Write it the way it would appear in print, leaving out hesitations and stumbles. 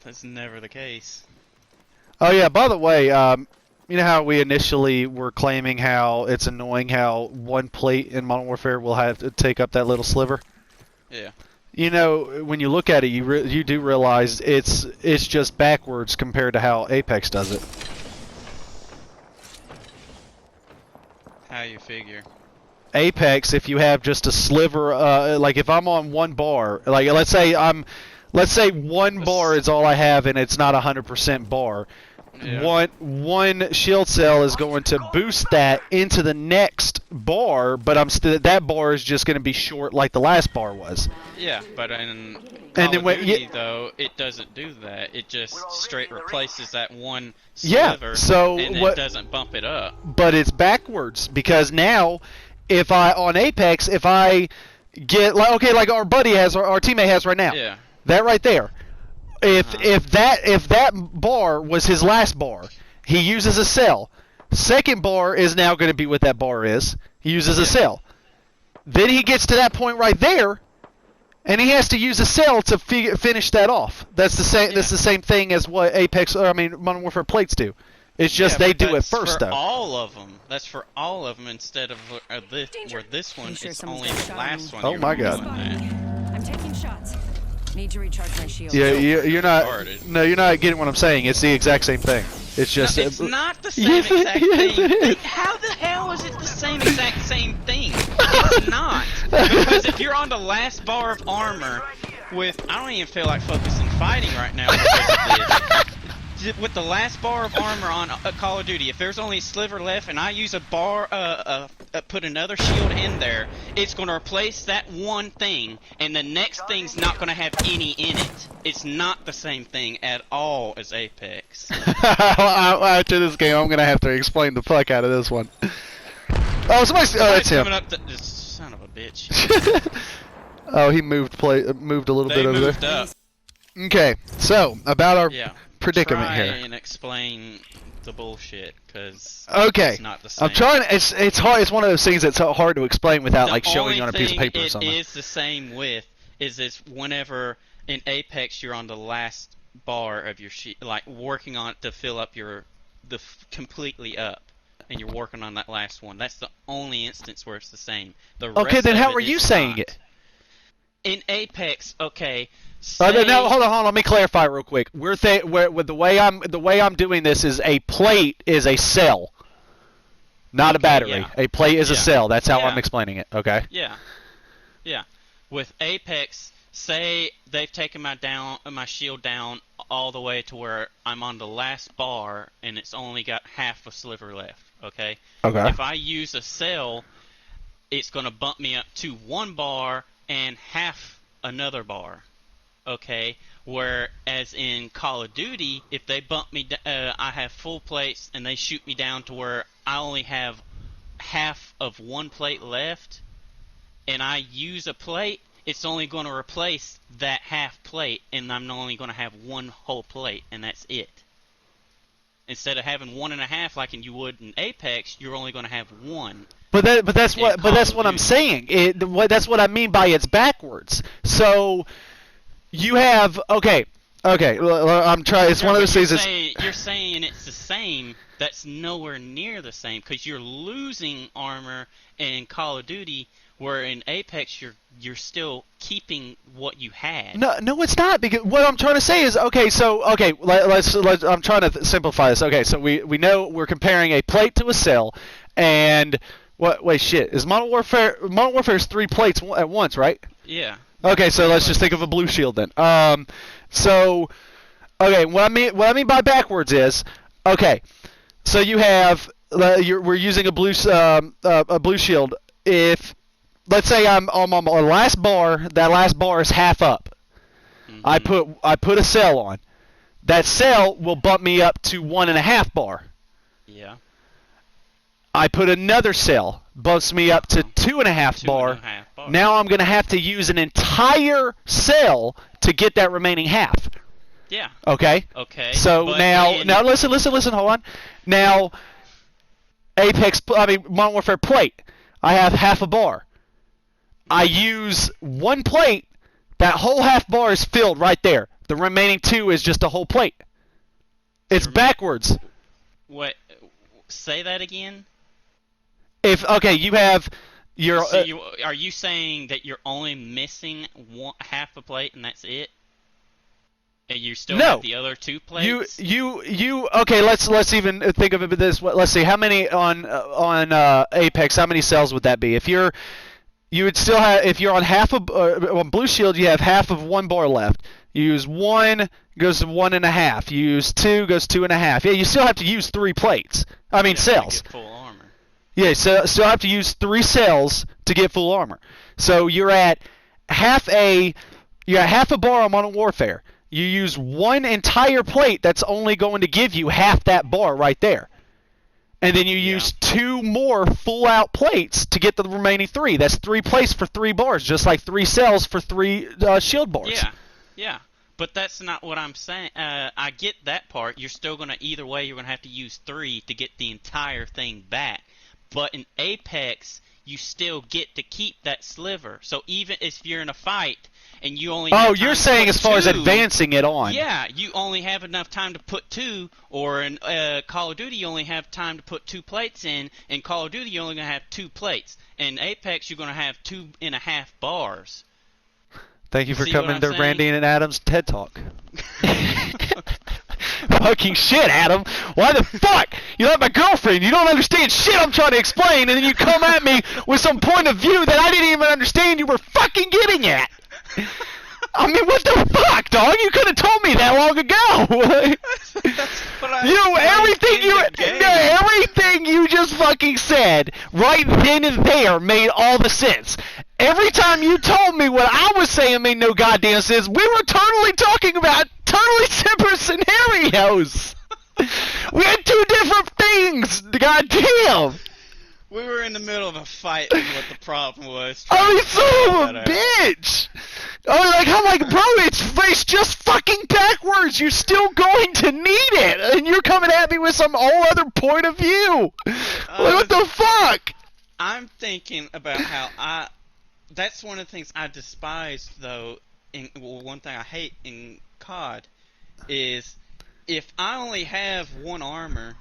That's never the case. Oh yeah, by the way, you know how we initially were claiming how it's annoying how one plate in Modern Warfare will have to take up that little sliver? Yeah. You know, when you look at it, you do realize it's just backwards compared to how Apex does it. How you figure? Apex, if you have just a sliver, like if I'm on one bar, like let's say one bar is all I have and it's not 100% bar. Yeah. One shield cell is going to boost that into the next bar, but that bar is just going to be short like the last bar was. Yeah, but in Call of Duty, though, it doesn't do that. It just straight replaces that one sliver, and it doesn't bump it up. But it's backwards, because now, if I get, like our buddy has, our teammate has right now, yeah, that right there. If that bar was his last bar, he uses a cell. Second bar is now going to be what that bar is. He uses a cell. Then he gets to that point right there, and he has to use a cell to finish that off. That's the same. That's the same thing as what Modern Warfare plates do. It's just they do it first, though. All of them. That's for all of them instead of this one. It's only the last one. Oh my God! I'm taking shots. Need to recharge my shield. Yeah, you're not. No, you're not getting what I'm saying. It's the exact same thing. It's just. No, it's not the same exact thing. How the hell is it the same exact same thing? It's not. Because if you're on the last bar of armor with, I don't even feel like focusing fighting right now because of this. With the last bar of armor on Call of Duty, if there's only a sliver left and I use a bar, put another shield in there, it's going to replace that one thing, and the next thing's not going to have any in it. It's not the same thing at all as Apex. After this game, I'm going to have to explain the fuck out of this one. Oh, that's him. This son of a bitch. Oh, he moved a little bit over there. Up. Okay, so about our predicament here. Try and explain the bullshit, because it's not the same. I'm trying. It's hard. It's one of those things that's hard to explain without like showing on a piece of paper or something. It is the same with is whenever in Apex you're on the last bar of your sheet, like working on it to fill up completely up, and you're working on that last one. That's the only instance where it's the same. Okay, then how are you saying it? In Apex, okay. Now hold on. Let me clarify real quick. With the way I'm doing this is a plate is a cell, not a battery. Yeah. A plate is a cell. That's how I'm explaining it. Okay. Yeah. Yeah. With Apex, say they've taken my shield down all the way to where I'm on the last bar and it's only got half a sliver left. Okay. Okay. If I use a cell, it's gonna bump me up to one bar and half another bar. Okay, whereas in Call of Duty, if they bump me, I have full plates and they shoot me down to where I only have half of one plate left, and I use a plate, it's only going to replace that half plate, and I'm only going to have one whole plate, and that's it. Instead of having 1.5 like you would in Apex, you're only going to have one. But that's what I'm saying. That's what I mean by it's backwards. So. You have okay. I'm trying. It's one of those things. You're saying it's the same. That's nowhere near the same because you're losing armor in Call of Duty, where in Apex you're still keeping what you had. No, it's not. Because what I'm trying to say is let's I'm trying to simplify this. Okay, so we know we're comparing a plate to a cell, and wait, shit. Is Modern Warfare is 3 plates at once, right? Yeah. Okay, so let's just think of a blue shield then. So, okay, what I mean by backwards is, okay, so you have we're using a blue shield. If let's say I'm on my last bar, that last bar is half up. Mm-hmm. I put a cell on. That cell will bump me up to 1.5 bar. Yeah. I put another cell, bumps me up to 2.5 bar. Now I'm going to have to use an entire cell to get that remaining half. Yeah. Okay? Okay. So now listen, hold on. Now, Modern Warfare plate, I have half a bar. I use one plate, that whole half bar is filled right there. The remaining 2 is just a whole plate. It's backwards. What? Say that again. Okay, you have your. So are you saying that you're only missing half a plate and that's it? And you still have the other 2 plates? Okay, let's even think of it this way. Let's see, how many on Apex, how many cells would that be? If you're on half of on Blue Shield, you have half of 1 bar left. You use 1, goes to 1.5. You use 2, goes 2.5. Yeah, you still have to use 3 plates. Cells. To get full armor. Yeah, so still have to use 3 cells to get full armor. So you're at half a bar on Modern Warfare. You use 1 entire plate that's only going to give you half that bar right there. And then you use 2 more full-out plates to get the remaining 3. That's 3 plates for 3 bars, just like 3 cells for 3 shield bars. Yeah. But that's not what I'm saying. I get that part. You're still going to, either way, you're going to have to use 3 to get the entire thing back. But in Apex, you still get to keep that sliver. So even if you're in a fight and you only have time you're saying as far as advancing it on. Yeah, you only have enough time to put 2, or in Call of Duty you only have time to put 2 plates in. In Call of Duty you're only going to have 2 plates. In Apex you're going to have 2.5 bars. Thank you for coming to Randy and Adam's TED Talk. Fucking shit, Adam. Why the fuck? You're not my girlfriend. You don't understand shit I'm trying to explain, and then you come at me with some point of view that I didn't even understand you were fucking getting at. I mean, what the fuck, dog? You could have told me that long ago. Everything you just fucking said right then and there made all the sense. Every time you told me what I was saying made no goddamn sense. We were totally talking about totally separate scenarios. We had 2 different things. Goddamn. We were in the middle of a fight and what the problem was. I mean, son of a bitch. I'm like, bro, it's just fucking backwards. You're still going to need it. And you're coming at me with some whole other point of view. What the fuck? I'm thinking about how that's one of the things I despise, though. One thing I hate in COD is if I only have 1 armor